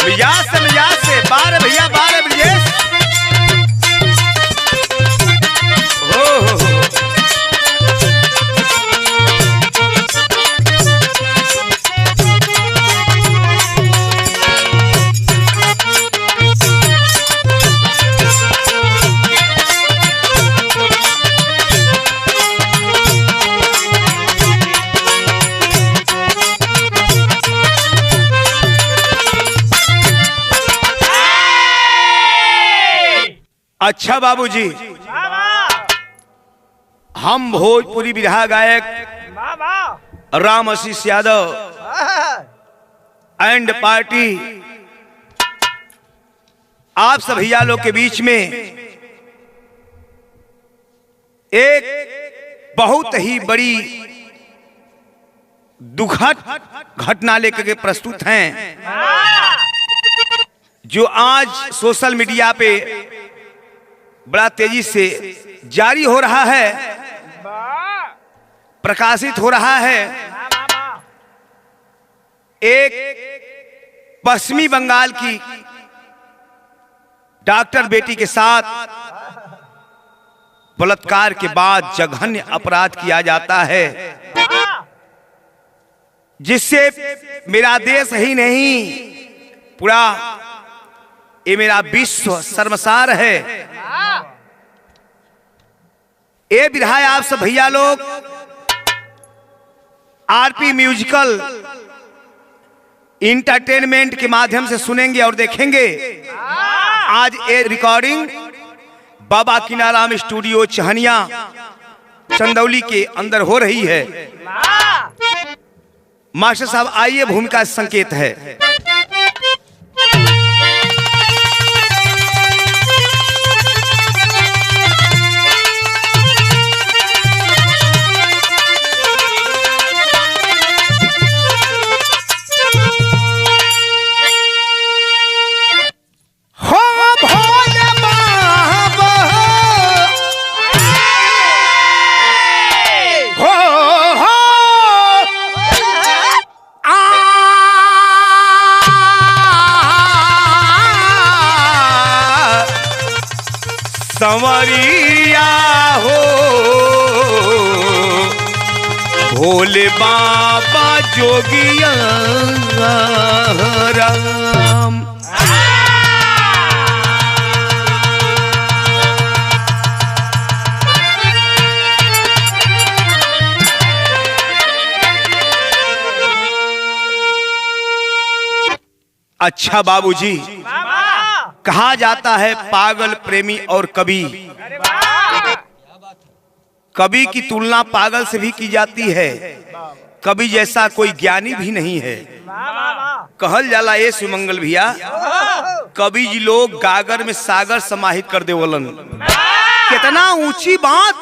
मिजाज से बार भैया बार ब्रिजेश। हो अच्छा बाबूजी, हम भोजपुरी बिरहा गायक राम आशीष यादव एंड पार्टी आप सब भैया लोग के बीच में एक बहुत ही बड़ी दुखद घटना लेकर के प्रस्तुत हैं, जो आज सोशल मीडिया पे बड़ा तेजी से जारी हो रहा है, प्रकाशित हो रहा है। एक पश्चिमी बंगाल की डॉक्टर बेटी के साथ बलात्कार के बाद जघन्य अपराध किया जाता है, जिससे मेरा देश ही नहीं पूरा ये मेरा विश्व शर्मसार है। ये बिरहा आप सब भैया लोग आरपी म्यूजिकल इंटरटेनमेंट के माध्यम से सुनेंगे और देखेंगे। आज ये रिकॉर्डिंग बाबा किनाराम स्टूडियो चहनिया चंदौली के अंदर हो रही है। मास्टर साहब आइए, भूमिका संकेत है। संवरिया हो भोले बाबा जोगिया राम। अच्छा बाबूजी, कहा जाता है पागल प्रेमी और कवि, कवि की तुलना पागल से भी की जाती है। कवि जैसा कोई ज्ञानी भी नहीं है। कहल जाला ये सुमंगल भैया, कवि जी लोग गागर में सागर समाहित कर देवलन। कितना ऊंची बात।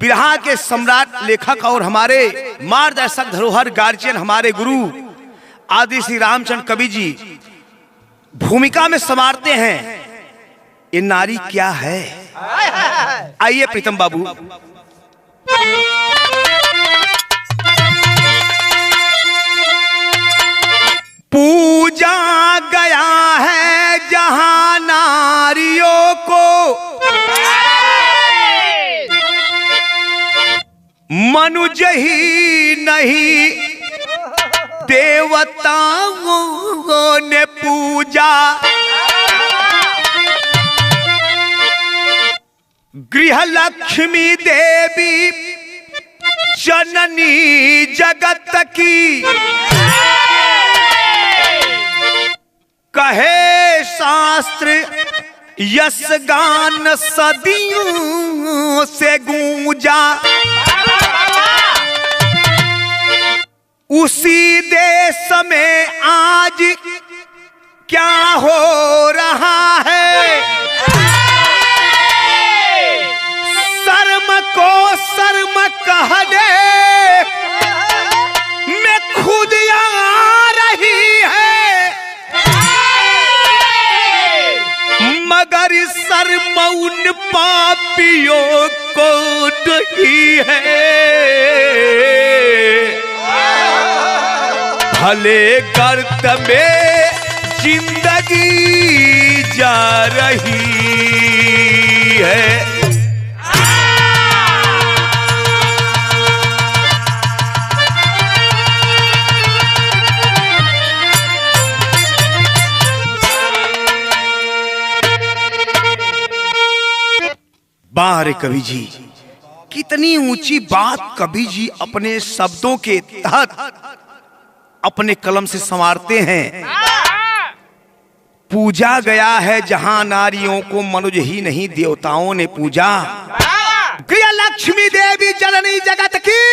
बिरहा के सम्राट लेखक और हमारे मार्गदर्शक धरोहर गार्जियन हमारे गुरु आदि श्री रामचंद्र कवि जी भूमिका में संवारते हैं। ये नारी क्या है? आइए प्रीतम बाबू। पूजा गया है जहां नारियों को, मनुज ही नहीं देवताओं ने पूजा। गृह लक्ष्मी देवी जननी जगत की, कहे शास्त्र यश गान सदियों से गूंजा। उसी देश में आज क्या हो रहा है? शर्म को शर्म कह दे मैं खुद आ रही है, मगर शर्म उन पापियों को नहीं है। भले गर्त में जिंदगी जा रही है। बाहर कवि जी, कितनी ऊंची बात कवि जी अपने शब्दों के तहत अपने कलम से संवारते हैं। पूजा गया है जहां नारियों को मनुष्य ही नहीं देवताओं ने पूजा। गया लक्ष्मी देवी जननी जगत की,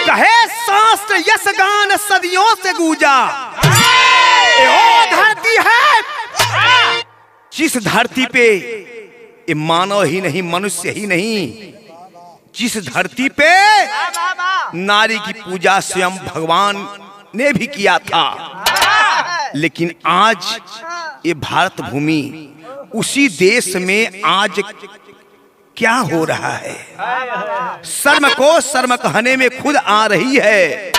कहे शास्त्र यश गान सदियों से गूंजा। ओ धरती है जिस धरती पे ये मानव ही नहीं मनुष्य ही नहीं, जिस धरती पे नारी की पूजा स्वयं भगवान ने भी किया था, लेकिन आज ये भारत भूमि उसी देश में आज क्या हो रहा है। शर्म को शर्म कहने में खुद आ रही है,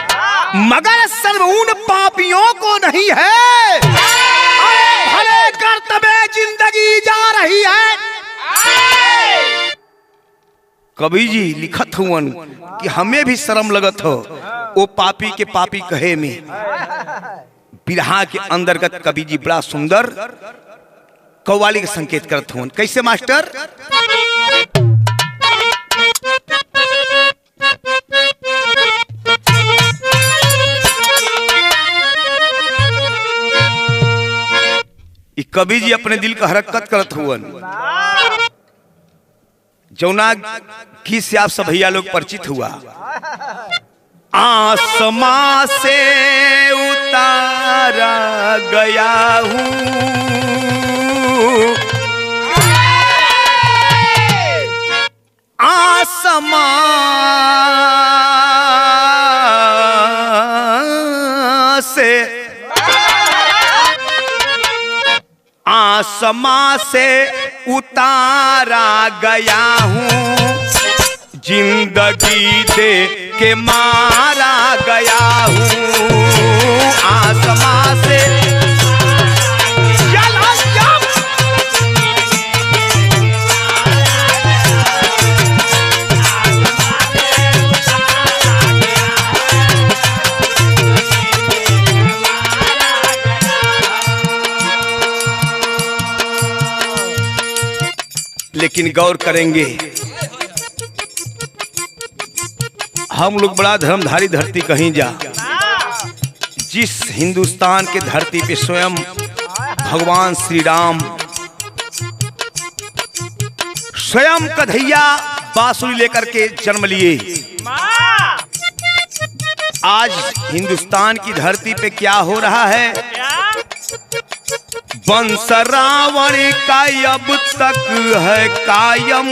मगर शर्म उन पापियों को नहीं है। भले कर्तव्य जिंदगी जा रही है। कवि जी लिखत हुवन कि हमें भी शर्म लगत हो वो पापी के पापी कहे में। बिरहा के अंतर्गत कवि जी बड़ा सुंदर कव्वाली का संकेत करत हुवन। कैसे मास्टर? कवि जी अपने दिल का हरकत करत हुवन, जौना की से आप सब भैया लोग परिचित हुआ। आसमां से उतारा गया हूँ, आसमां से, आसमां से उतारा गया हूँ, जिंदगी दे के मारा गया हूँ। आसमां से लेकिन गौर करेंगे, हम लोग बड़ा धर्मधारी धरती कहीं जा, जिस हिंदुस्तान के धरती पे स्वयं भगवान श्री राम स्वयं कन्हैया बांसुरी लेकर के जन्म लिए। आज हिंदुस्तान की धरती पे क्या हो रहा है? वंश रावण का अब तक है कायम,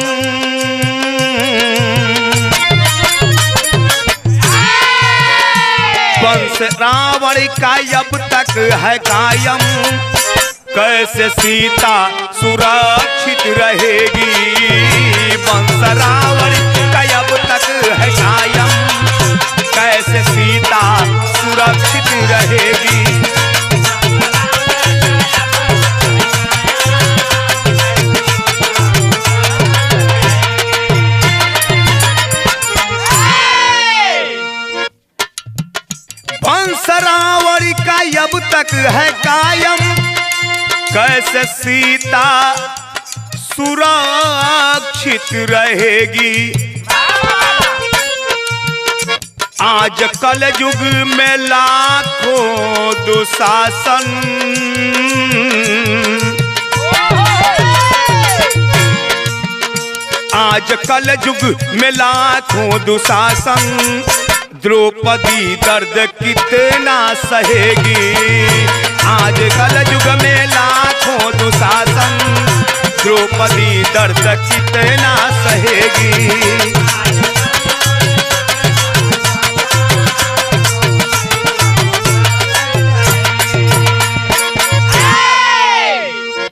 वंश रावण का अब तक है कायम। कैसे सीता सुरक्षित रहेगी? वंश रावण का अब तक है कायम, कैसे सीता सुरक्षित रहेगी? रावण का अब तक है कायम, कैसे सीता सुरक्षित रहेगी? आज कल युग में लाखों दुशासन, आज कल युग में लाखों दुशासन, द्रौपदी दर्द कितना सहेगी? आज कल युग में लाखों दुशासन, द्रौपदी दर्द कितना सहेगी?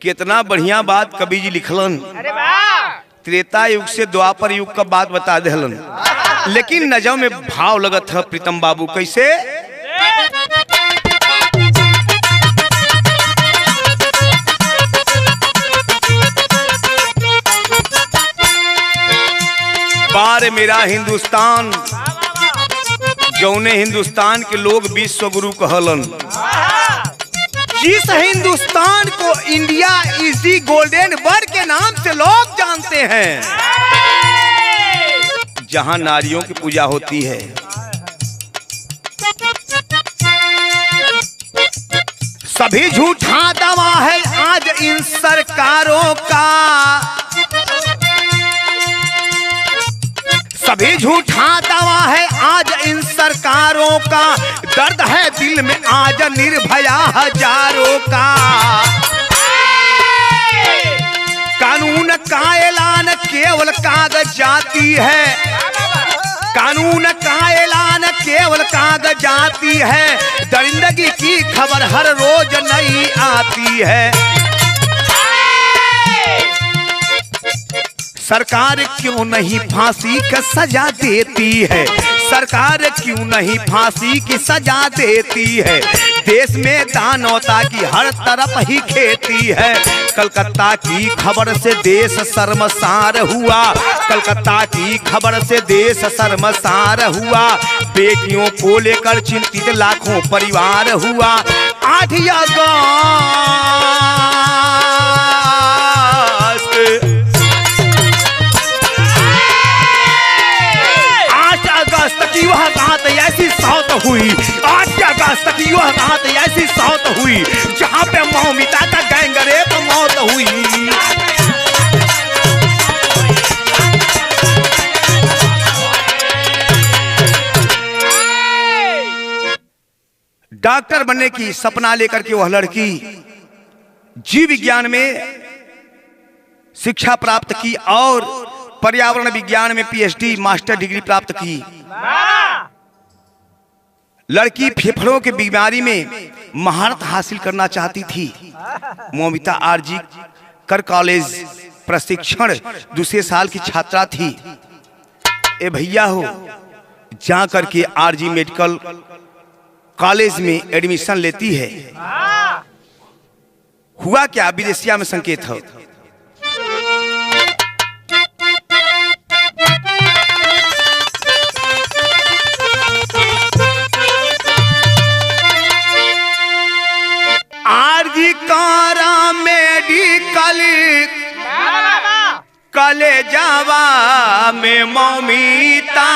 कितना बढ़िया बात कवि जी लिखलन। त्रेता युग से द्वापर युग का बात बता देहलन, लेकिन नजर में भाव लगत है प्रीतम बाबू। कैसे? रे मेरा हिंदुस्तान, जौने हिंदुस्तान के लोग विश्व गुरु कहलन, जिस हिंदुस्तान को India is the golden world के नाम से लोग जानते हैं, जहां नारियों की पूजा होती है, सभी झूठा दावा है आज इन सरकारों का, सभी झूठा दावा है आज इन सरकारों का, दर्द है दिल में आज निर्भया हजारों का। कानून का ऐलान केवल कागजाती है, कानून का ऐलान केवल कागजाती है, दरिंदगी की खबर हर रोज नई आती है। सरकार क्यों नहीं फांसी का सजा देती है, सरकार क्यों नहीं फांसी की सजा देती है, देश में दानवता की हर तरफ ही खेती है। कलकत्ता की खबर से देश शर्मसार हुआ, कलकत्ता की खबर से देश शर्मसार हुआ, बेटियों को लेकर चिंतित लाखों परिवार हुआ। 8 अगस्त की वह रात ऐसी सौत हुई, 8 अगस्त की वह रात ऐसी सौत हुई, जहां पे मौमिता का गैंगरेप मौत हुई। डॉक्टर बनने की सपना लेकर के वह लड़की जीव विज्ञान में शिक्षा प्राप्त की और पर्यावरण विज्ञान में पीएचडी मास्टर डिग्री प्राप्त की। लड़की फेफड़ों की बीमारी में महारत हासिल करना चाहती थी। मौमिता आरजी कर कॉलेज प्रशिक्षण 2 साल की छात्रा थी। ए भैया हो, जा करके आरजी मेडिकल कॉलेज में एडमिशन लेती है। हुआ क्या, विदेशिया में संकेत है। आरजी कारा मेडिकल कलेजावा में मौमिता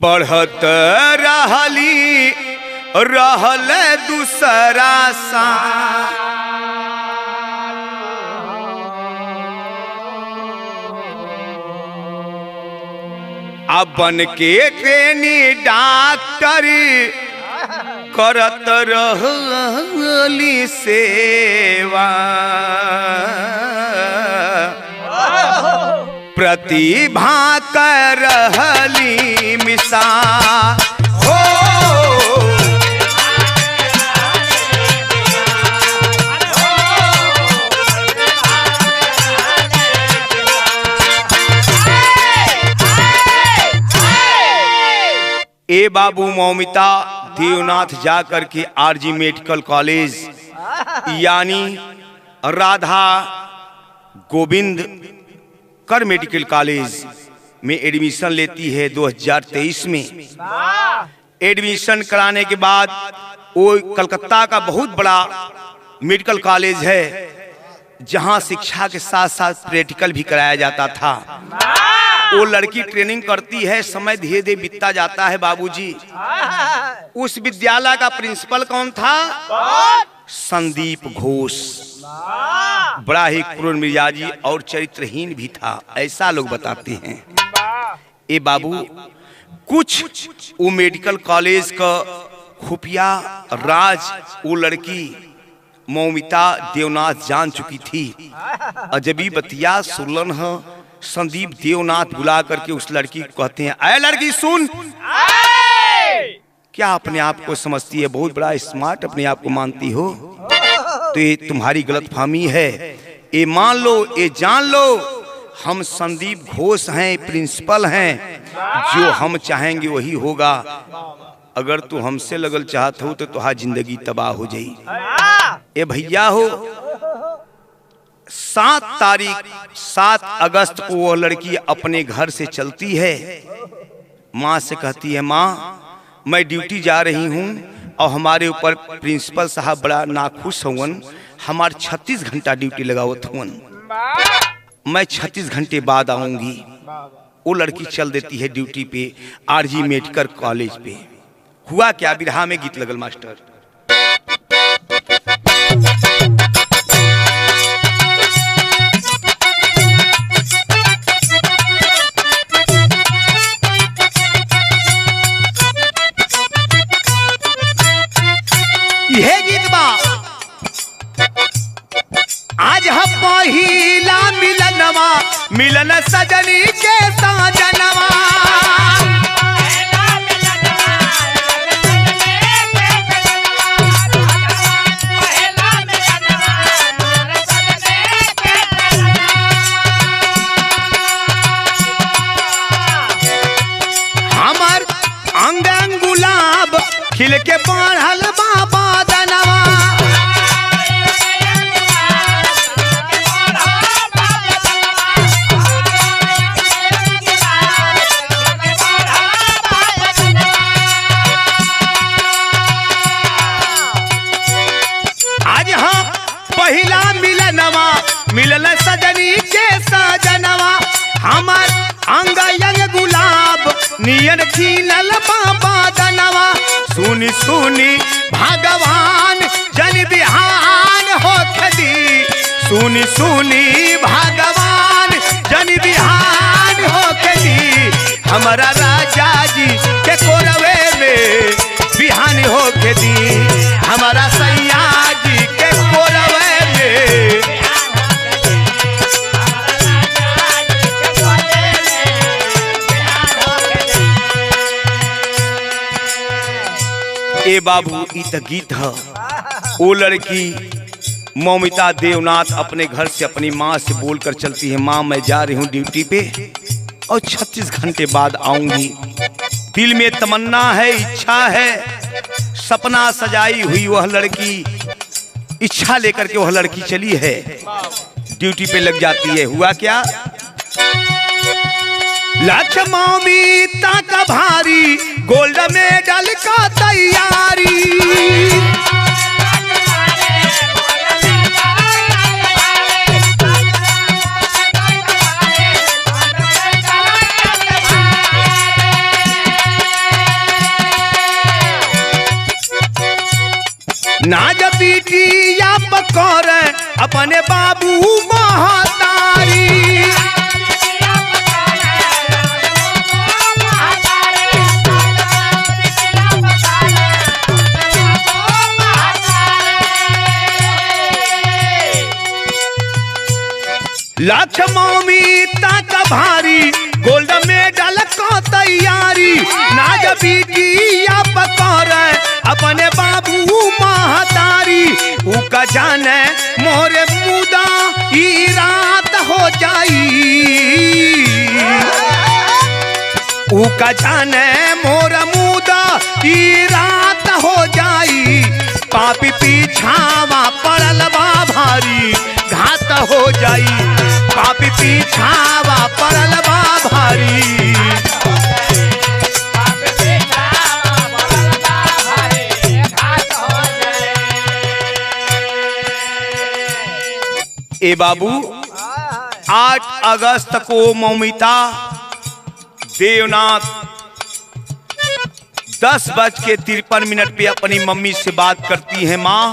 पढ़त रहली रहल दूसरा सा। अब बन के ट्रेनी डॉक्टर करत रहली सेवा, प्रतिभा कर रहली मिसा हो। ए बाबू मौमिता देवनाथ जा करके आरजी मेडिकल कॉलेज यानी राधा गोविंद कर मेडिकल कॉलेज में एडमिशन लेती है 2023 में। एडमिशन कराने के बाद वो कलकत्ता का बहुत बड़ा मेडिकल कॉलेज है, जहां शिक्षा के साथ साथ प्रैक्टिकल भी कराया जाता था। वो लड़की ट्रेनिंग करती है, समय धीरे धीरे बीतता जाता है। बाबूजी, उस विद्यालय का प्रिंसिपल कौन था? संदीप घोष। बड़ा ही क्रूर मिजाजी और चरित्रहीन भी था, ऐसा लोग बताते हैं। ए बाबू, कुछ वो मेडिकल कॉलेज का खुफिया राज वो लड़की मौमिता देवनाथ जान चुकी थी। अजबी बतिया सुनलन है। संदीप देवनाथ बुला करके उस लड़की को कहते हैं, ऐ लड़की सुन, क्या अपने आप को समझती है बहुत बड़ा स्मार्ट अपने आप को मानती हो? तो ये तुम्हारी गलतफहमी है। ये मान लो, ये जान लो, हम संदीप घोष हैं, प्रिंसिपल हैं। जो हम चाहेंगे वही होगा। अगर तू हमसे लगल चाहत हो तो तुहार जिंदगी तबाह हो जाई। ए भैया हो, 7 अगस्त को वह लड़की अपने घर से चलती है। माँ से कहती है, माँ मैं ड्यूटी जा रही हूँ और हमारे ऊपर प्रिंसिपल साहब बड़ा नाखुश हुवन, हमारे 36 घंटा ड्यूटी लगावत हुवन, मैं 36 घंटे बाद आऊंगी। वो लड़की चल देती है ड्यूटी पे आरजी मेडिकल कॉलेज पे। हुआ क्या, बिरहा में गीत लगल मास्टर। यह गीत बा आज हम पहिला मिलनवा, मिलन सजनी के साजनवा। हमर अंग अंग गुलाब खिल के बढ़ल बाबा दनवा। आज हम पहिला मिलनवा, मिलन सजनी के सजनवा। हमार अंग अंग गुलाब नियन खिलल बाबा दनवा। सुनी सुनी भगवान जन बिहान हो खदी, सुनी सुनी भगवान जन बिहान हो खदी। हमारा राजा जी के कोरवे में बिहान हो खदी, हमारा सैया जी के कोरवे में। ए बाबू ई त गीत है। वो लड़की मौमिता देवनाथ अपने घर से अपनी माँ से बोलकर चलती है, माँ मैं जा रही हूँ ड्यूटी पे और 36 घंटे बाद आऊंगी। दिल में तमन्ना है, इच्छा है, सपना सजाई हुई वह लड़की इच्छा लेकर के वह लड़की चली है, ड्यूटी पे लग जाती है। हुआ क्या, लक्ष्मीता का भारी गोल्ड मेडल का तैयारी। नाज पीटी या पकौर अपने बाबू महतारी। लक्ष्मीता का भारी गोल्ड मेडल का तैयारी। नाज पीटी या पकौर अपने बाबू महतारी। उका जाने मोरे मुदा ई रात हो जाई, उका जाने मोरा मुदा ई रात हो जाई। पापी पीछावा पड़ल बा भारी घात हो जाई, पापी पीछावा पड़ल बा भारी। ए बाबू 8 अगस्त को मौमिता देवनाथ 10:53 पे अपनी मम्मी से बात करती है, माँ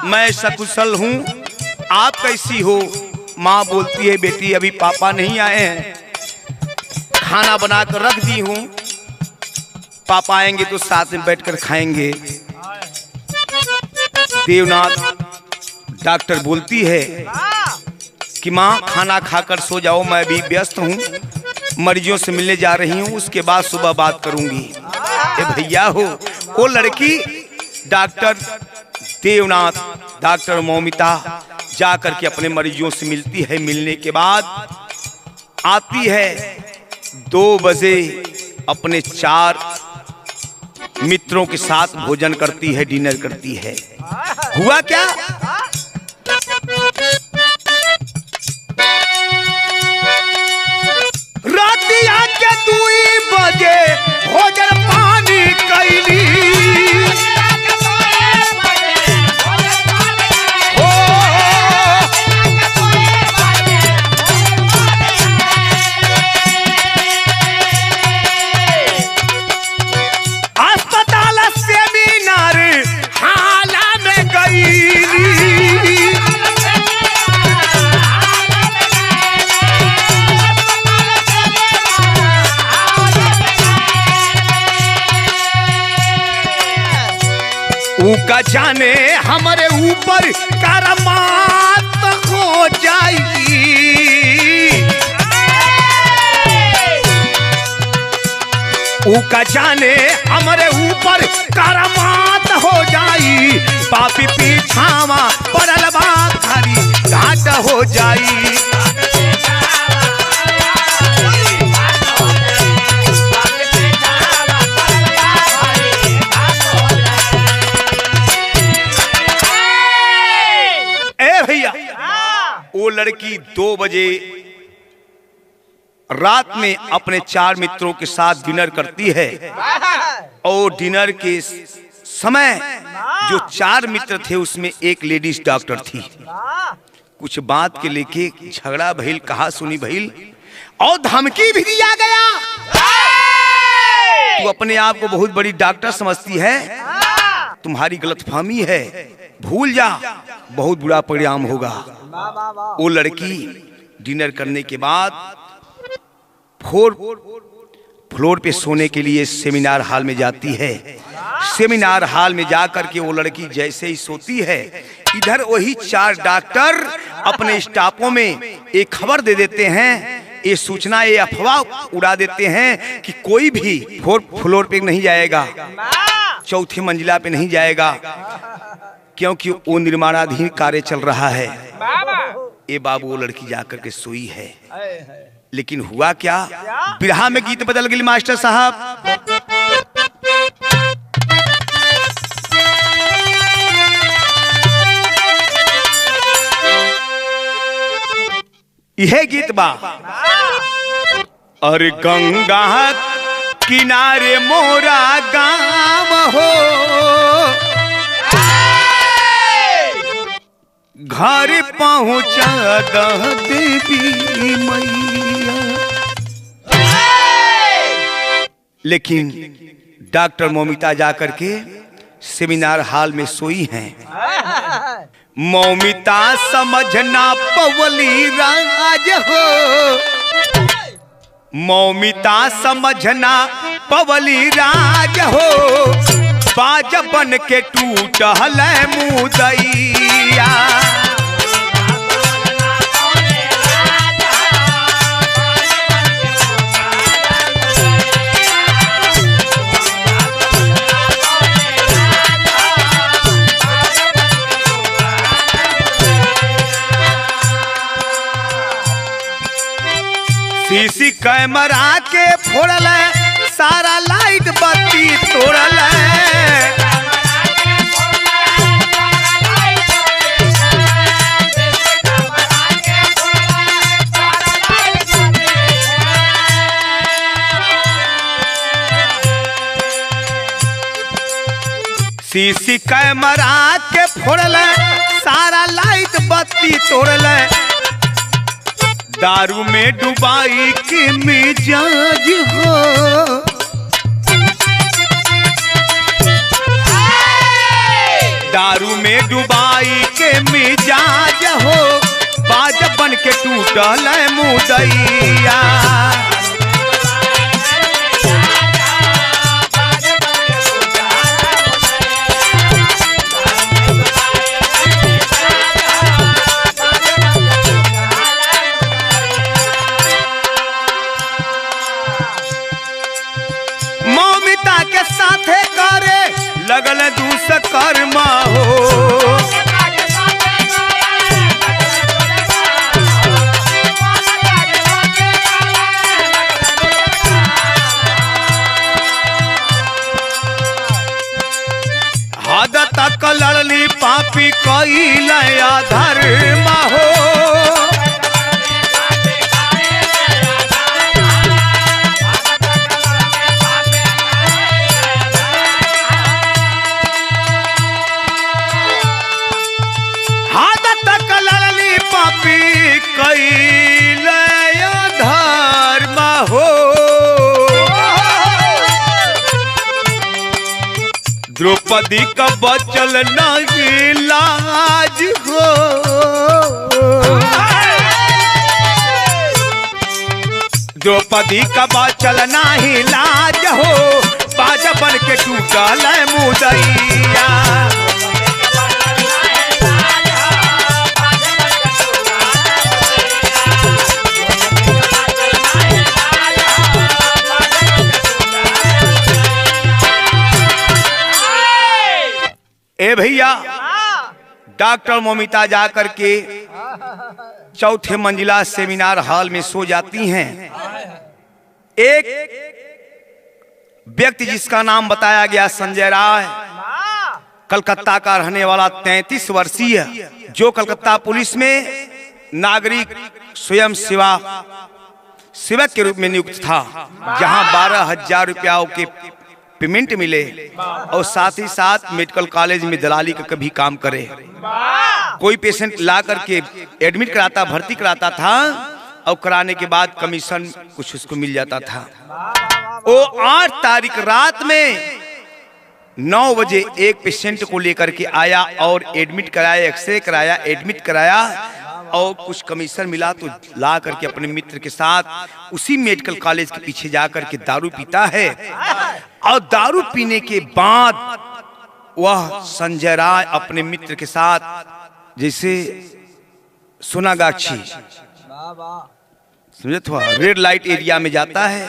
मैं सकुशल हूँ, आप कैसी हो। माँ बोलती है, बेटी अभी पापा नहीं आए हैं, खाना बनाकर रख दी हूँ, पापा आएंगे तो साथ में बैठकर खाएंगे। देवनाथ डॉक्टर बोलती है कि माँ खाना खाकर सो जाओ, मैं भी व्यस्त हूँ, मरीजों से मिलने जा रही हूँ, उसके बाद सुबह बात करूंगी। ए भैया हो, वो लड़की डॉक्टर देवनाथ, डॉक्टर मौमिता जाकर के अपने मरीजों से मिलती है। मिलने के बाद आती है 2 बजे, अपने 4 मित्रों के साथ भोजन करती है, डिनर करती है। हुआ क्या, ऊका जाने हमारे ऊपर करामात हो जाएगी। ऊका जाने हमारे ऊपर करामात हो जाई, पापी पीछावा पड़ल बा थारी घाट हो जाई। ए भैया, वो लड़की 2 बजे रात में अपने 4 मित्रों के साथ डिनर करती है और डिनर के समय जो 4 मित्र थे उसमें एक लेडीज डॉक्टर थी। कुछ बात के लेके झगड़ा भइल, कहा सुनी भइल और धमकी भी दिया गया। तू अपने आप को बहुत बड़ी डॉक्टर समझती है, तुम्हारी गलतफहमी है, भूल जा, बहुत बुरा परिणाम होगा। वो लड़की डिनर करने के बाद 4 फ्लोर पे सोने के लिए सेमिनार हॉल में जाती है। सेमिनार हॉल में जाकर के वो लड़की जैसे ही सोती है, इधर वही 4 डॉक्टर अपने स्टाफों में एक खबर दे देते हैं, ये सूचना, ये अफवाह उड़ा देते हैं कि कोई भी 4 फ्लोर पे नहीं जाएगा, 4थी मंजिला पे नहीं जाएगा, क्योंकि वो निर्माणाधीन कार्य चल रहा है। ये बाबू वो लड़की जाकर के सोई है, लेकिन हुआ क्या? बिरहा में गीत बदल गई मास्टर साहब। यह गीत बा, अरे गंगा किनारे मोरा गाँव हो, घर पहुँचा देवी मैया। लेकिन डॉक्टर मौमिता जाकर के सेमिनार हॉल में सोई हैं। मौमिता समझना पवली राज हो, मौमिता समझना पवली राज हो, बाज बन के टूटल मुदैया। सीसी कैमरा के फोड़ल, सारा लाइट बत्ती तोड़ल, सीसी कैमरा के फोड़ल, सारा लाइट बत्ती तोड़ल, दारू में डुबाई के मिजाज हो, दारू में डुबाई के मिजाज हो, बाज बन के टूटल मुदैया। के साथे करे लगल दुष्कर्मा हो, हद तक लड़ली पापी कईल अधर्म हो, कईल धर्म हो, द्रौपदी का बचल नहीं लाज हो, द्रौपदी का बचल नहीं लाज हो, बाज बन के टूटल मुदैया। ए भैया, डॉक्टर मोमिता जाकर के चौथे मंजिला सेमिनार हॉल में सो जाती हैं। एक व्यक्ति जिसका नाम बताया गया संजय राय, कलकत्ता का रहने वाला 33 वर्षीय, जो कलकत्ता पुलिस में नागरिक स्वयं सेवक के रूप में नियुक्त था, जहां 12,000 रुपया के पेमेंट मिले और साथ ही साथ मेडिकल कॉलेज में दलाली का कभी काम करे। कोई पेशेंट ला करके एडमिट कराता, भर्ती कराता था और कराने के बाद कमीशन कुछ उसको मिल जाता था। वो 8 तारीख रात में 9 बजे एक पेशेंट को लेकर के आया और एडमिट कराया, एक्सरे कराया, एडमिट कराया और कुछ कमीशन मिला तो ला करके अपने मित्र के साथ उसी मेडिकल कॉलेज के पीछे जाकर के दारू पीता है। और दारू पीने के बाद वह संजय राय अपने मित्र के साथ जैसे सोनागाछी, समझे तो, रेड लाइट एरिया में जाता है।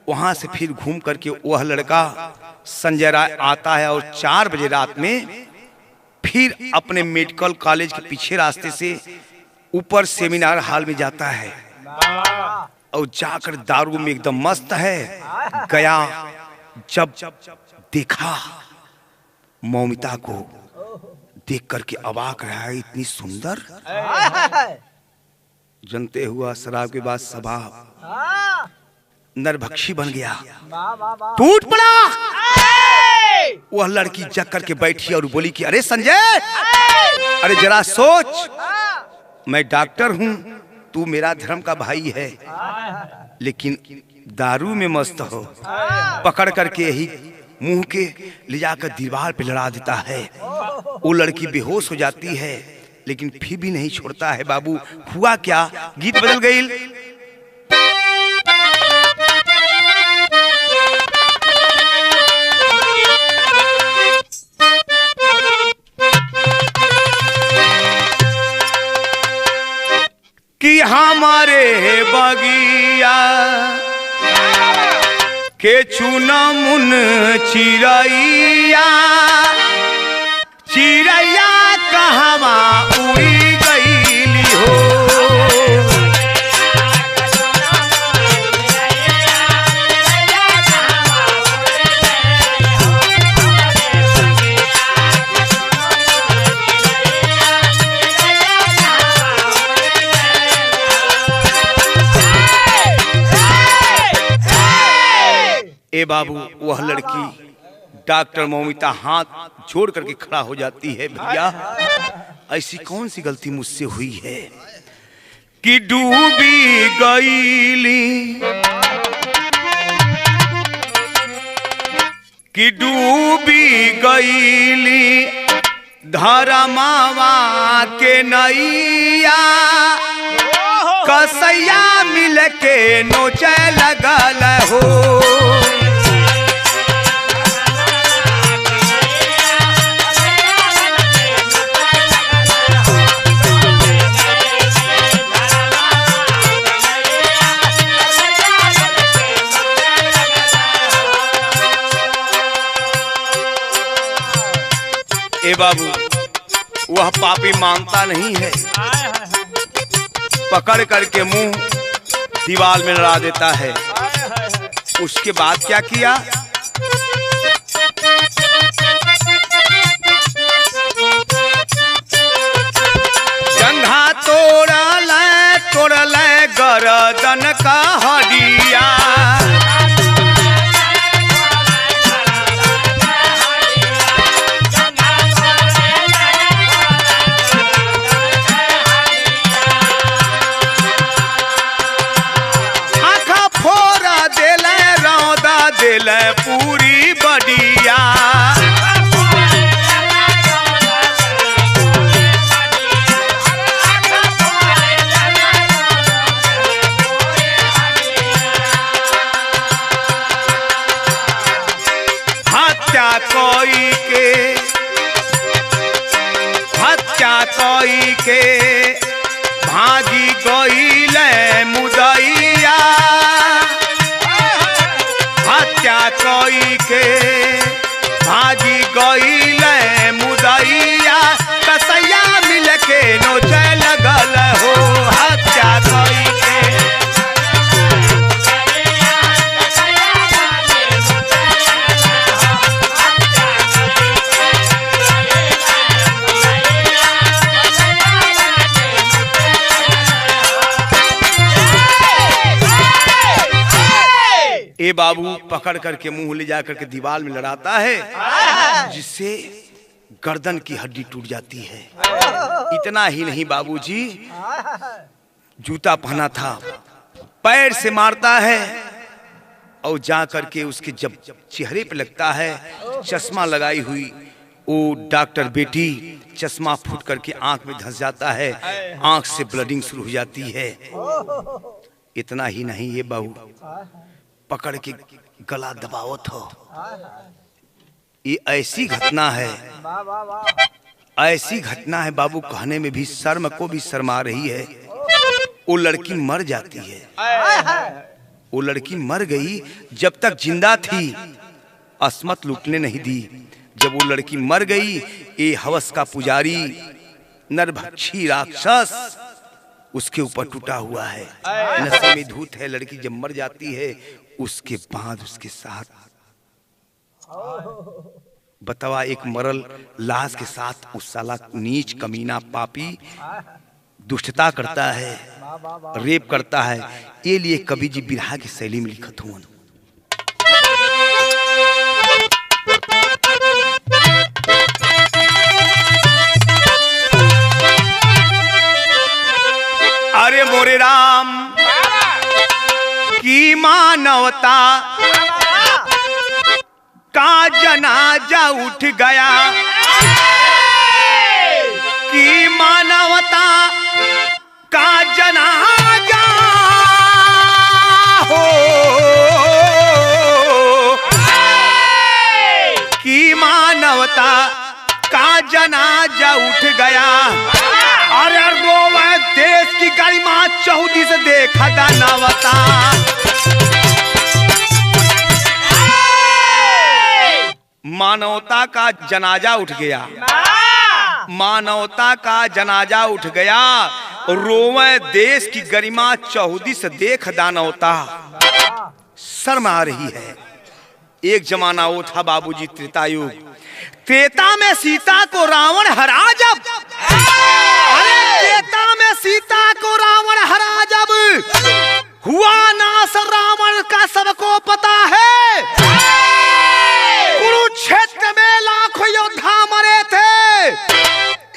वहां से फिर घूम करके वह लड़का संजय राय आता है और 4 बजे रात में फिर अपने मेडिकल कॉलेज के पीछे रास्ते से ऊपर सेमिनार हॉल में जाता है और जाकर दारू में एकदम मस्त है। गया, जब देखा मौमिता को देख करके अवाक रहा है, इतनी सुंदर, जनते हुआ शराब के बाद स्वभाव नरभक्षी बन गया, टूट पड़ा। वह लड़की जग करके बैठी और बोली कि अरे संजय, अरे जरा सोच, मैं डॉक्टर हूं, तू मेरा धर्म का भाई है, लेकिन दारू में मस्त हो। पकड़ करके यही मुंह के ले जाकर दीवार पे लड़ा देता है। वो लड़की बेहोश हो जाती है, लेकिन फिर भी नहीं छोड़ता है। बाबू, हुआ क्या? गीत बदल गई। कि हमारे बगिया के चुनमुन चिड़ैया, चिड़ैया कहवा उड़ी गईली हो। ए बाबू, वह लड़की डॉक्टर मौमिता हाथ जोड़ करके खड़ा हो जाती है। भैया, ऐसी कौन सी गलती मुझसे हुई है कि डूबी गईली, कि डूबी गईली धरमावा के नैया, कसैया मिल के नोचे लगल हो। ए बाबू, वह पापी मानता नहीं है, पकड़ करके मुंह दीवार में लड़ा देता है। उसके बाद क्या किया? जंघा तोड़ल गर्दन का हड्डिया, पूरी बडिया। कोई के, हत्या कोई के भागी गईल मुदैया, हत्या कोई के भागी गईल मुदैया, कसैया मिल के नोचे लगल हो, हत्या कोई के। ए बाबू पकड़ करके मुंह ले जाकर के दीवार में लड़ाता है, जिससे गर्दन की हड्डी टूट जाती है। इतना ही नहीं बाबूजी, जूता पहना था, पैर से मारता है और जा करके उसके जब चेहरे पे लगता है, चश्मा लगाई हुई वो डॉक्टर बेटी चश्मा फूट करके आंख में धंस जाता है, आंख से ब्लडिंग शुरू हो जाती है। इतना ही नहीं ये बाबू पकड़ के गला दबावत हो। ये ऐसी घटना है, ऐसी घटना है बाबू, कहने में भी शर्म को भी शर्मा रही है। वो लड़की मर जाती है, वो लड़की मर गई। जब तक जिंदा थी अस्मत लूटने नहीं दी, जब वो लड़की मर गई, ये हवस का पुजारी नरभक्षी राक्षस उसके ऊपर टूटा हुआ है, नशे में धूत है। लड़की जब मर जाती है उसके बाद उसके साथ बतावा एक मरल लाश के साथ उस साला नीच कमीना पापी दुष्टता करता है, रेप करता है। ये लिए कवि जी बिरहा की शैली में लिखत हुआ। अरे मोरे राम की मानवता का जनाजा उठ गया, की मानवता का जनाजा हो, की मानवता का जनाजा उठ गया। अरे रोवे देश की गरिमा चौदी से देखा दानवता, मानवता का जनाजा उठ गया, मानवता का जनाजा उठ गया। रोवे देश की गरिमा चौदी से देख दानवता। शर्म आ रही है। एक जमाना वो था बाबूजी त्रेतायुग। त्रेता में सीता को रावण हरा जब, अरे त्रेता में सीता को रावण हरा जब, हुआ नाश रावण का सबको पता है। कुरुक्षेत्र में लाखों योद्धा मरे थे,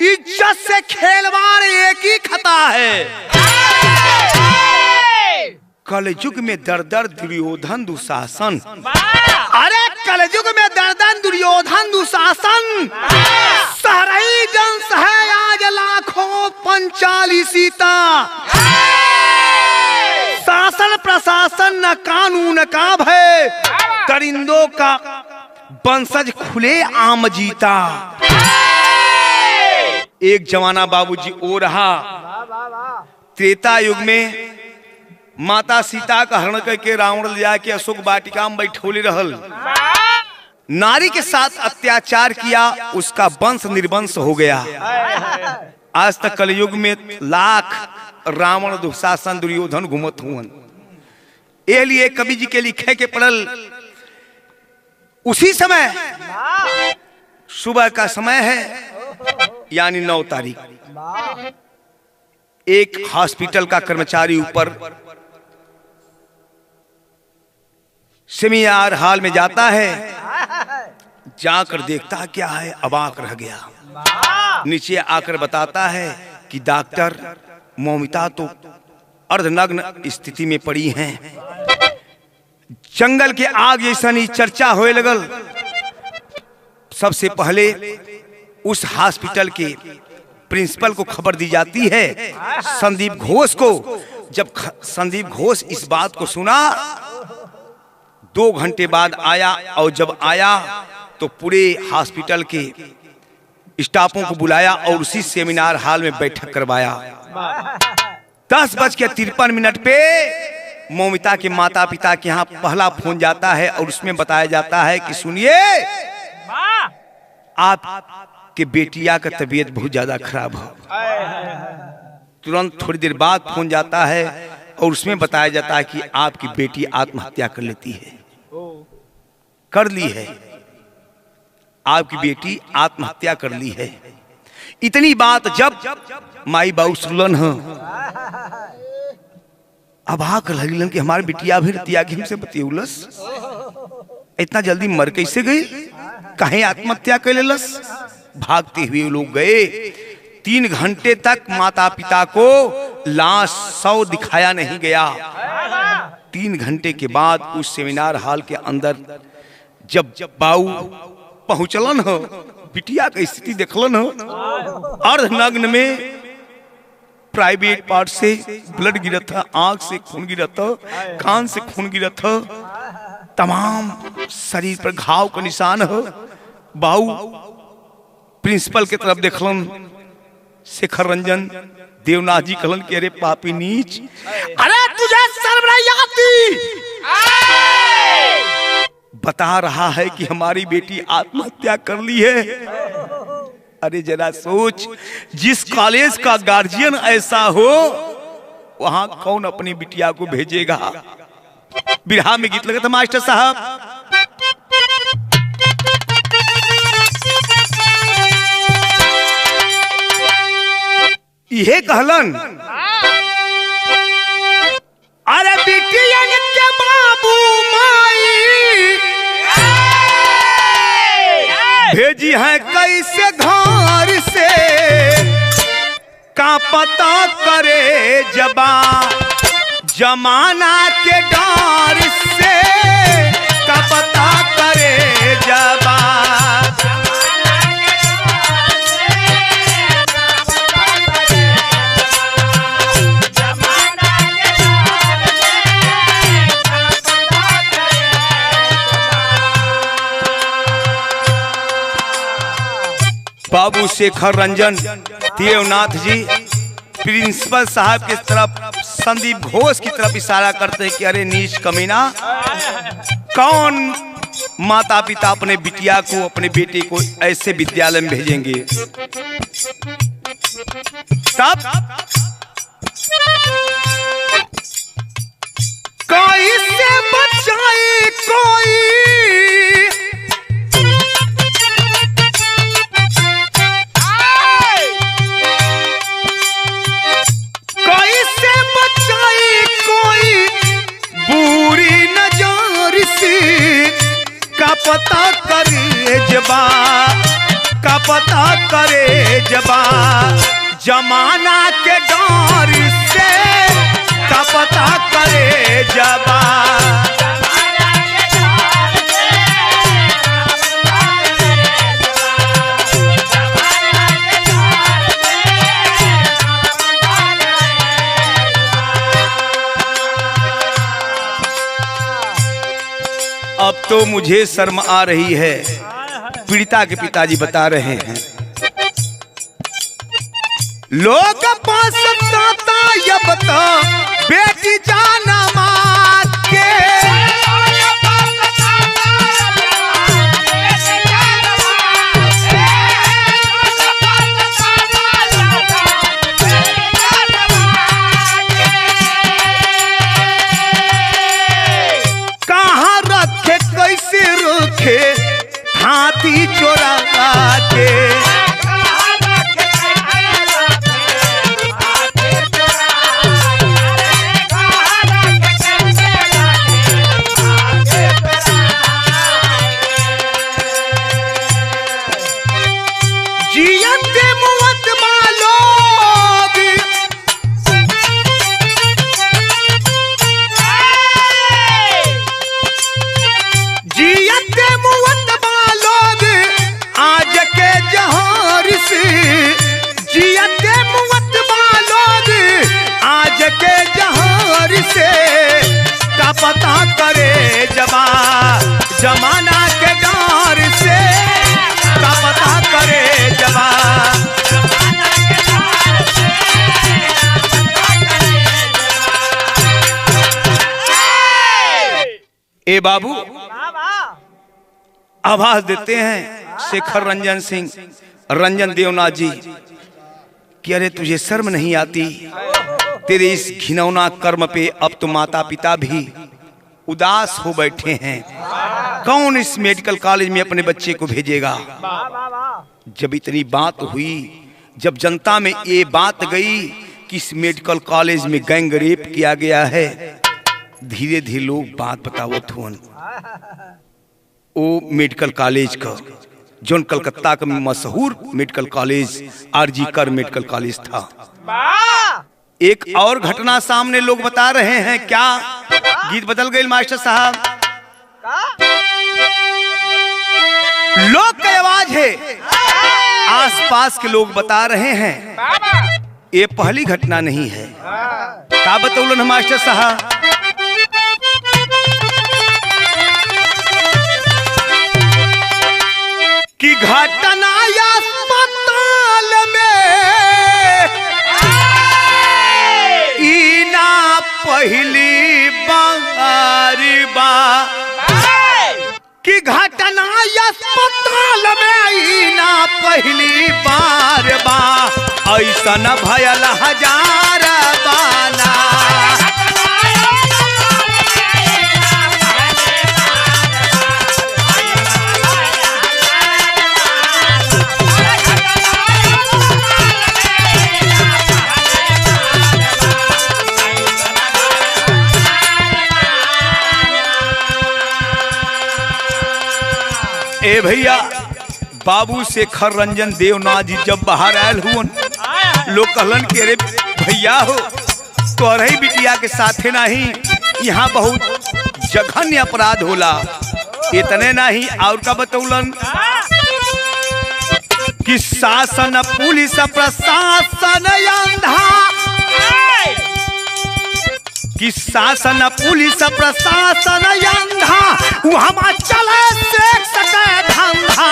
इज्जत से खेलवाड़ एक ही खता है। कलयुग में दर दर दुर्योधन दुशासन, अरे कलयुग में दर्दन दुर्योधन दुशासन, सहरई जंस है आज लाखों पंचाली सीता। शासन प्रशासन न कानून का भय, दरिंदों का वंशज खुले आम जीता। एक जमाना बाबूजी ओ रहा त्रेता युग में, माता सीता का हरण करके रावण ले जाके अशोक वाटिका में बैठोले रहल, नारी के साथ अत्याचार किया, उसका वंश निर्वंश हो गया। आज तक कलयुग में लाख रावण दुशासन दुर्योधन घूमत हुवन। ये लिए कवि जी के लिखे के पड़ल। उसी समय सुबह का समय है, यानी 9 तारीख, एक हॉस्पिटल का कर्मचारी ऊपर सेमिनार हॉल में जाता है, जाकर देखता क्या है, अबाक रह गया। नीचे आकर बताता है कि डॉक्टर मौमिता तो अर्धनग्न स्थिति में पड़ी हैं। जंगल के आग जैसा नहीं चर्चा होए लगल। सबसे पहले उस हॉस्पिटल के प्रिंसिपल को खबर दी जाती है, संदीप घोष को। जब संदीप घोष इस बात को सुना, 2 घंटे बाद आया, और जब आया तो पूरे हॉस्पिटल के स्टाफों को बुलाया और उसी सेमिनार हॉल में बैठक करवाया। 10:53 पे मौमिता के माता पिता के यहाँ पहला फोन जाता है और उसमें बताया जाता है कि सुनिए, आपके बेटिया का तबीयत बहुत ज्यादा खराब है। तुरंत थोड़ी देर बाद फोन जाता है और उसमें बताया जाता है कि आपकी बेटी आत्महत्या कर लेती है, कर ली है, आपकी बेटी आत्महत्या कर ली है। इतनी बात जब माई बाबू सुनलन है, अब आकर लगलन कि हमारी बिटिया भी रतिया के हमसे बतियौलस, इतना जल्दी मर कैसे गई, कहीं आत्महत्या कर लेलस। भागते हुए लोग गए। 3 घंटे तक माता पिता को लाश शव दिखाया नहीं गया। 3 घंटे के बाद उस सेमिनार हॉल के अंदर जब बाऊ पहुंचलन हो, बिटिया की स्थिति देखलन हो, अर्धनग्न में प्राइवेट पार्ट से ब्लड गिरा था, आंख से खून गिरा था, कान से खून गिरा था, तमाम शरीर पर घाव का निशान हो। बाऊ प्रिंसिपल के तरफ देखलन, शेखर रंजन देवनाथ जी कहलन कि अरे पापी नीच, अरे तुझे शर्म नहीं आती, बता रहा है कि हमारी बेटी आत्महत्या कर ली है। अरे जरा सोच, जिस कॉलेज का गार्जियन ऐसा हो वहां कौन अपनी बिटिया को भेजेगा। बिरहा में गीत लगा था मास्टर साहब, ये कहलन, अरे बिटियन के बाबू माई भेजी है कैसे घर से, का पता करे जबा जमाना के डर से, का पता करे जबा बाबू शेखर रंजन देवनाथ जी प्रिंसिपल साहब की तरफ, संदीप घोष की तरफ इशारा करते हैं कि अरे नीच कमीना, कौन माता पिता अपने बिटिया को, अपने बेटे को ऐसे विद्यालय में भेजेंगे। तब कैसे बचाए कोई, का पता करे जबा, का पता करे जबा जमाना के डर से, का पता करे जबा अब तो मुझे शर्म आ रही है। पीड़िता के पिताजी बता रहे हैं, लोग पास ये बता बेटी जाना मात के, हाथी चोरा के, जियत मुवत मालोग, जियत मुवत आज के जहार से, जियते मुवत बालोग आज के जहार से, का पता करे जबा जमाना के डर से, ए बाबू आवाज देते हैं शेखर रंजन सिंह रंजन देवनाथ जी कि अरे तुझे शर्म नहीं आती? तेरे इस घिनौना कर्म पे अब तो माता पिता भी उदास हो बैठे हैं। कौन इस मेडिकल कॉलेज में अपने बच्चे को भेजेगा? जब इतनी बात हुई, जब जनता में ये बात गई कि इस मेडिकल कॉलेज में गैंग रेप किया गया है, धीरे धीरे लोग बात बतावत हुन। वो मेडिकल कॉलेज का जो कलकत्ता का मशहूर मेडिकल कॉलेज आरजी कर मेडिकल कॉलेज था। एक और घटना सामने लोग बता रहे हैं। क्या गीत बदल गए मास्टर साहब? लोग की आवाज है, आसपास के लोग बता रहे हैं। ये पहली घटना नहीं है। क्या बतौलन मास्टर साहब? कि घटना अस्पताल में इना पहली बार बा, कि घटना अस्पताल में इना पहली बार बा, ऐसा न भयल हजार बाना। ए भैया, बाबू शेखर रंजन देवनाथ जी जब बाहर आयल हुन, लोग कहलन के रे भैया हो तोहरे बिटिया के साथे नहीं, यहाँ बहुत जघन्य अपराध होला। इतने नहीं और का बतौलन कि शासन पुलिस प्रशासन अंधा, कि शासन पुलिस प्रशासन अंधा, वहाँ चले सेक्स का धंधा।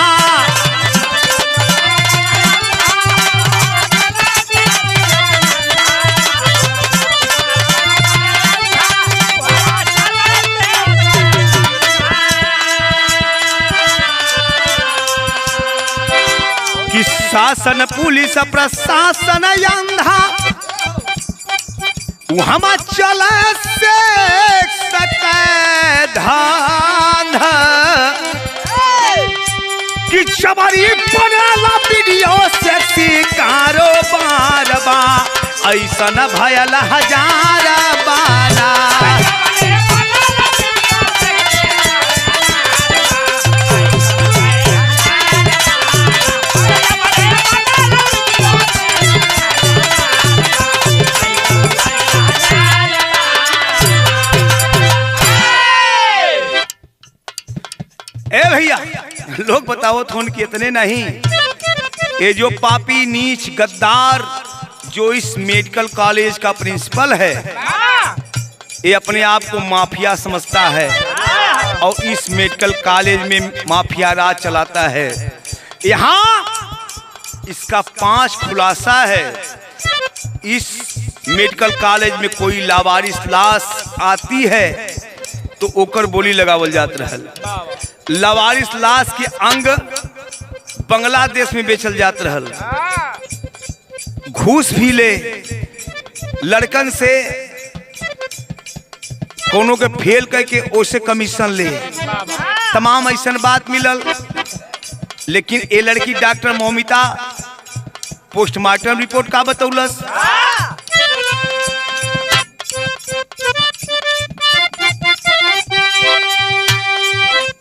कि शासन पुलिस प्रशासन अंधा, वहाँ चले सेक्स का धंधा। कि जबरी बनेला वीडियो सेक्सी कारोबार बा, ऐसा न भयल हजार बाना। ए भैया, लोग बताओ थोन कि इतने नहीं, ये जो पापी नीच गद्दार जो इस मेडिकल कॉलेज का प्रिंसिपल है, ये अपने आप को माफिया समझता है और इस मेडिकल कॉलेज में माफिया राज चलाता है। यहाँ इसका 5 खुलासा है। इस मेडिकल कॉलेज में कोई लावारिस लाश आती है तो ओकर बोली लगावल जात रहल। लावारिस लाश के अंग बांग्लादेश में बेचल जात रहल। घूस भी ले, लड़कन से कोनो के फेल करके ओसे कमीशन ले, तमाम ऐसा बात मिलल। लेकिन ये लड़की डॉक्टर मौमिता पोस्टमार्टम रिपोर्ट का बतौलस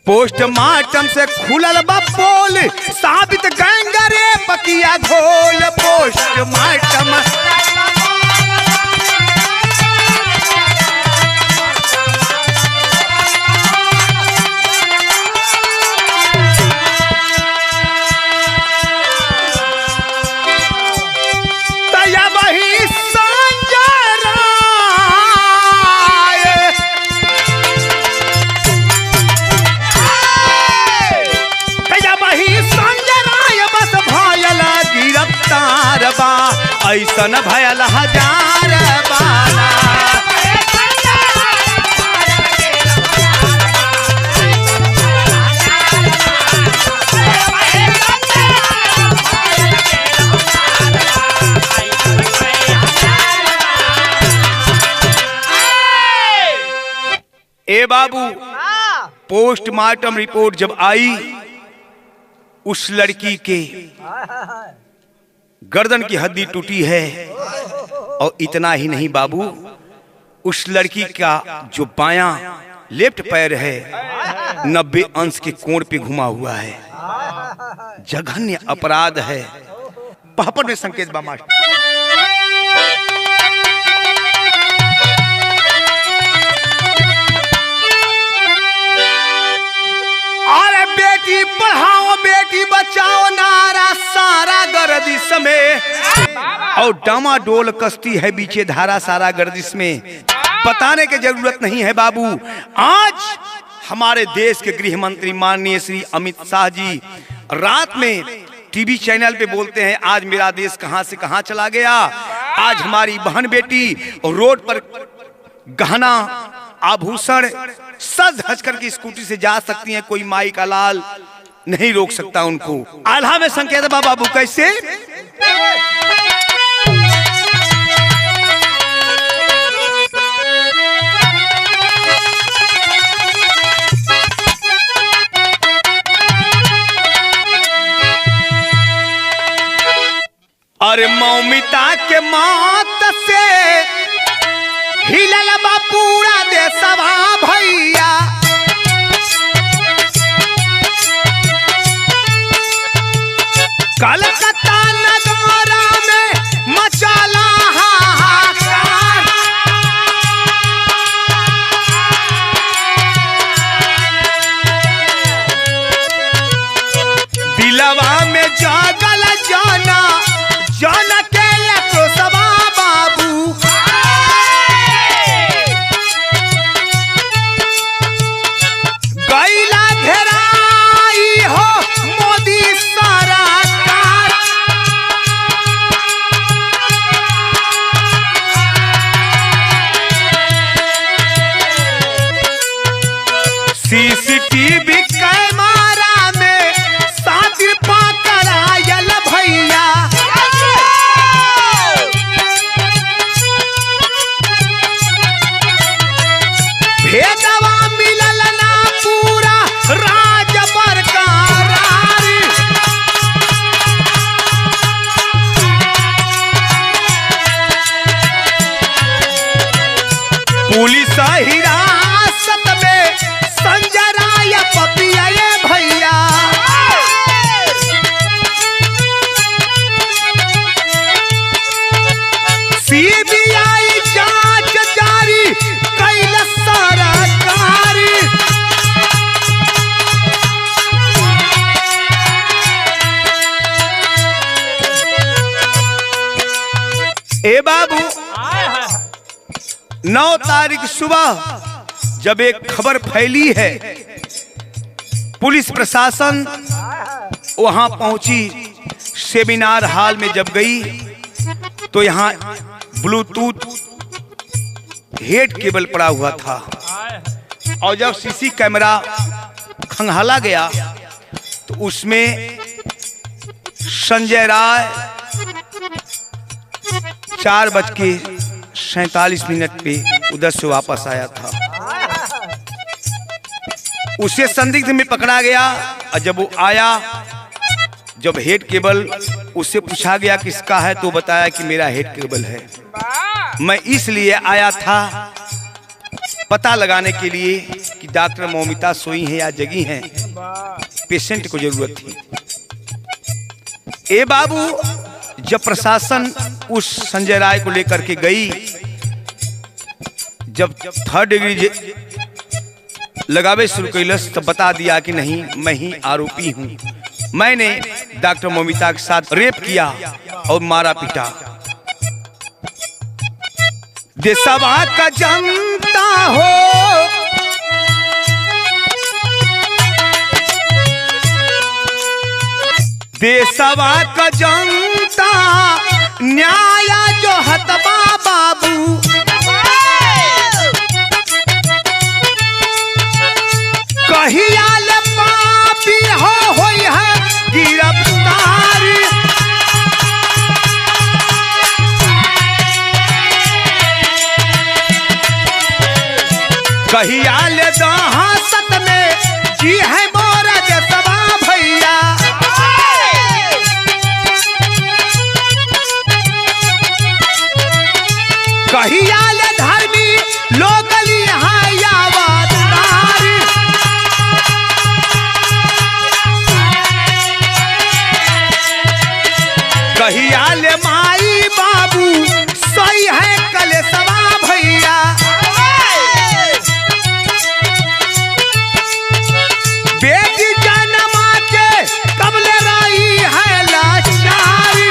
पोस्टमार्टम से खुलल बा पोल, साबित गैंगरे बकिया घोल। पोस्टमार्टम ऐसा न भयल हजार बाना। पोस्टमार्टम रिपोर्ट जब आई, उस लड़की के गर्दन की हड्डी टूटी है। और इतना ही नहीं बाबू, उस लड़की का जो बायां लेफ्ट पैर है 90 अंश के कोण पे घुमा हुआ है। जघन्य अपराध है। पापड़ में संकेत बा मास्टर। अरे बेटी पढ़ाओ बेटी बचाओ नारा सारा गर्दिश में, और डामाडोल कश्ती है बीचे धारा सारा गर्दिश में। बताने की जरूरत नहीं है बाबू। आज हमारे देश के गृह मंत्री माननीय श्री अमित शाह जी रात में टीवी चैनल पे बोलते हैं, आज मेरा देश कहां से कहां चला गया। आज हमारी बहन बेटी रोड पर गहना आभूषण सज धज करके स्कूटी से जा सकती हैं, कोई माई का लाल नहीं रोक सकता उनको। आल्हा में संकेत बा बाबू कैसे? अरे मौमिता के मौत से हिलल बा पूरा देशवा भैया। कलकत्ता नगरा में मचाला हाहाकार। दिलवा में जागल जाना जाना के तो सवा बाबू। गैला घेराई हो मोदी सरकार। सीसीटीवी कैमरा में सातिर पकड़ायल भैया। भेदवा मिलल ना पूरा राज बरकरार। पुलिस हिरासत में संजय राय पपिया भैया। सीबीआई जांच जारी कैल सरकार। ए बाबू 9 तारीख सुबह जब एक खबर फैली है, पुलिस प्रशासन वहां पहुंची। सेमिनार हॉल में जब गई तो यहाँ ब्लूटूथ हेड केबल पड़ा हुआ था। और जब सीसी कैमरा खंगाला गया तो उसमें संजय राय 4:47 पे उधर से वापस आया था। उसे संदिग्ध में पकड़ा गया। और जब वो आया, जब हेड केबल उससे पूछा गया किसका है तो बताया कि मेरा हेड केबल है। मैं इसलिए आया था पता लगाने के लिए कि डॉक्टर मौमिता सोई हैं या जगी हैं, पेशेंट को जरूरत थी। ए बाबू, जब प्रशासन उस संजय राय को लेकर के गई, जब 3rd डिग्री लगावे शुरू कैलस तब बता दिया कि नहीं, मैं ही आरोपी हूं। मैंने डॉक्टर मौमिता के साथ रेप किया और मारा पीटा। देशवा का जनता हो देशवा का जनता न्याय जो हतबा बाबू। कहियाल पापी होई है गिरफ्तार। कहियाल दहासत में बेटी है मोरा देशवा भैया। कहिया ले धर्मी लोकली हायावादारी। कहिया ले माई बाबू सही है कलेशवा भैया। बेटी जन्मा के कब ले रही है लाचारी।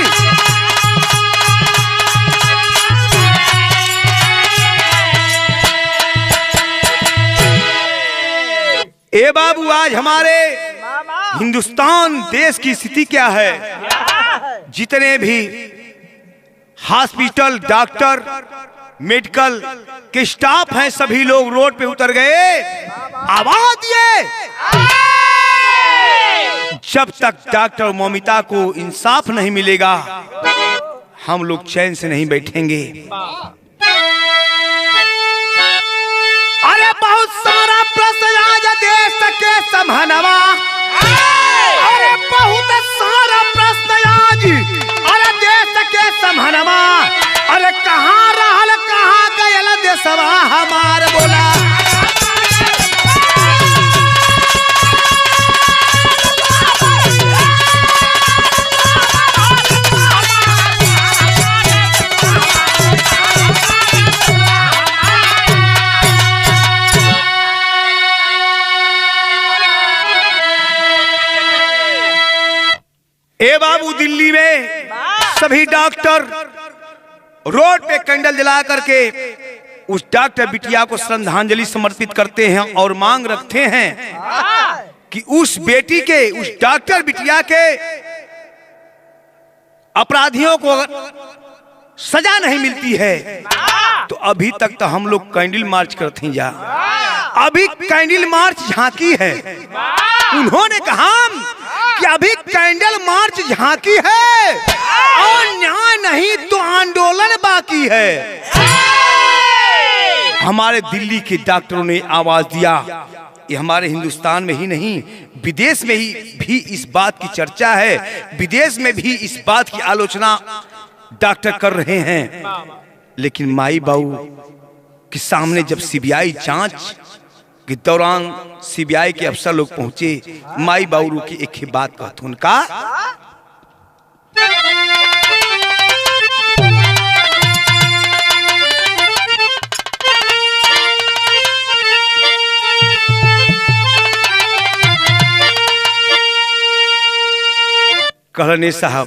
ए बाबू आज हमारे हिंदुस्तान देश की स्थिति क्या है? जितने भी हॉस्पिटल डॉक्टर मेडिकल के स्टाफ हैं सभी लोग रोड पे उतर गए, आवाज दिए। जब तक डॉक्टर ममिता को इंसाफ नहीं मिलेगा हम लोग चैन से नहीं बैठेंगे। अरे बहुत सारा प्रश्न आज देश के समहनवा। अरे बहुत सारा प्रश्न आज अरे देश के समहनवा। अरे कहाँ रहल कहाँ गयल देशवा हमार बोला। ए बाबू दिल्ली में सभी डॉक्टर रोड पे कैंडल जला करके उस डॉक्टर बिटिया को श्रद्धांजलि समर्पित करते हैं और मांग रखते हैं कि उस बेटी के उस डॉक्टर बिटिया के अपराधियों को सजा नहीं मिलती है तो अभी तक तो हम लोग कैंडल मार्च करते हैं। जा अभी कैंडल मार्च झांकी है। उन्होंने कहा कि अभी कैंडल मार्च झांकी है और न्याय नहीं तो आंदोलन बाकी है। हमारे दिल्ली के डॉक्टरों ने आवाज दिया। ये हमारे हिंदुस्तान में ही नहीं विदेश में ही भी इस बात की चर्चा है। विदेश में भी इस बात की आलोचना डॉक्टर कर रहे हैं। लेकिन माई बाबू के सामने जब सीबीआई जांच के दौरान सीबीआई के अफसर लोग पहुंचे, माई बाबू की एक ही बात कहते उनका कहने साहब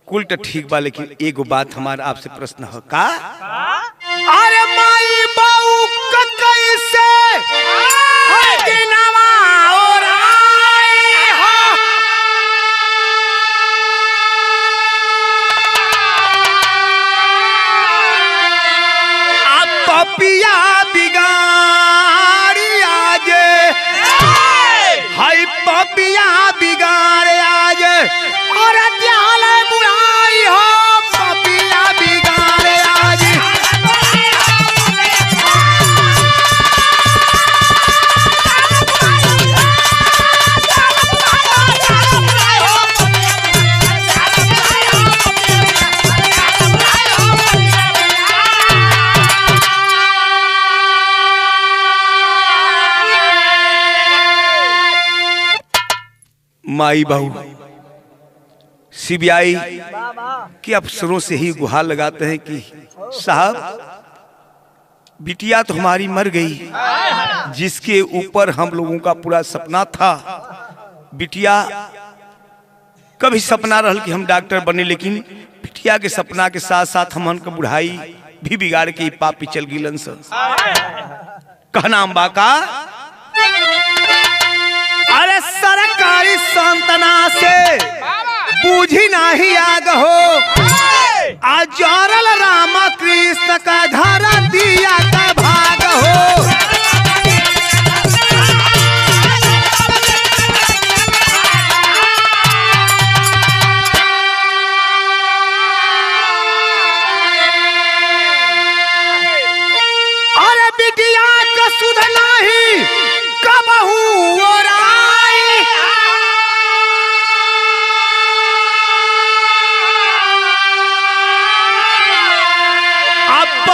कुल तो ठीक बा लेकिन एगो बात हमारा आपसे प्रश्न है का। अरे माई बाऊ कैसे दिनवा और आए हो। आप पपिया बिगाड़ी आज हाय पपिया बिगाड़े आज और त्याल बुढ़ाई हो पपिया बिगाड़े आज। माई बहू सीबीआई के अफसरों से ही गुहार लगाते हैं कि साहब बिटिया तो हमारी मर गई, जिसके ऊपर हम लोगों का पूरा सपना था। बिटिया कभी सपना रहल कि हम डॉक्टर बने, लेकिन बिटिया के सपना के साथ साथ हमन का बुढ़ाई भी बिगाड़ के पापी चल गिलन से कहना बाका। अरे सरकारी सांत्वना से बूझी नहीं आग हो आजरल रामा कृष्ण का धारा दिया का भाग हो। अरे बिटिया का सुध नहीं कब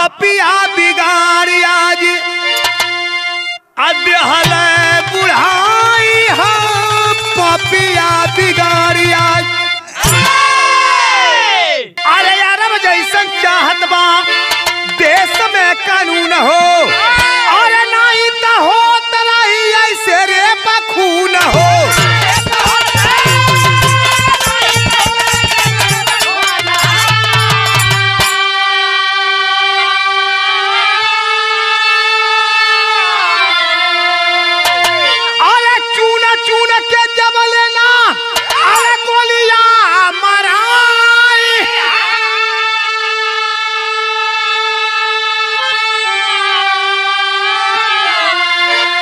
पपिया बिगाड़ी आज अद्हल बुढ़ाई हो पपिया बिगाड़ी आज। अरे यार अब जैसन चाहत बा देश में कानून हो, अरे नहीं तो हो तराही ऐसे रे बखून हो। अरे चून चून के जबल ना अरे गोलियां मराई।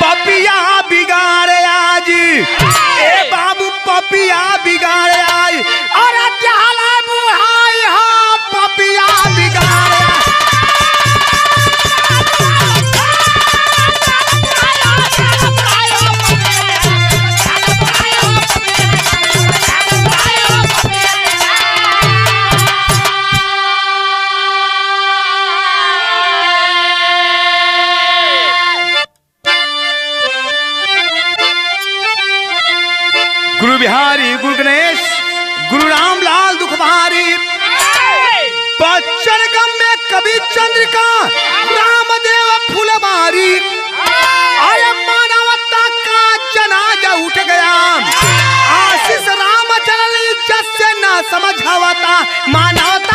पपिया बिगाड़े आज ए बाबू पपिया बिगाड़े आज। अरे जाला बुहाई हा पपिया बिगाड़े। गुरु बिहारी गुरु गणेश गुरु रामलाल दुखभारी बच्चन गम में कवि चंद्रिका रामदेव फुलबारी। अरे मानवता का जनाजा उठ गया आशीष रामचंद्र जस से न समझावता मानवता।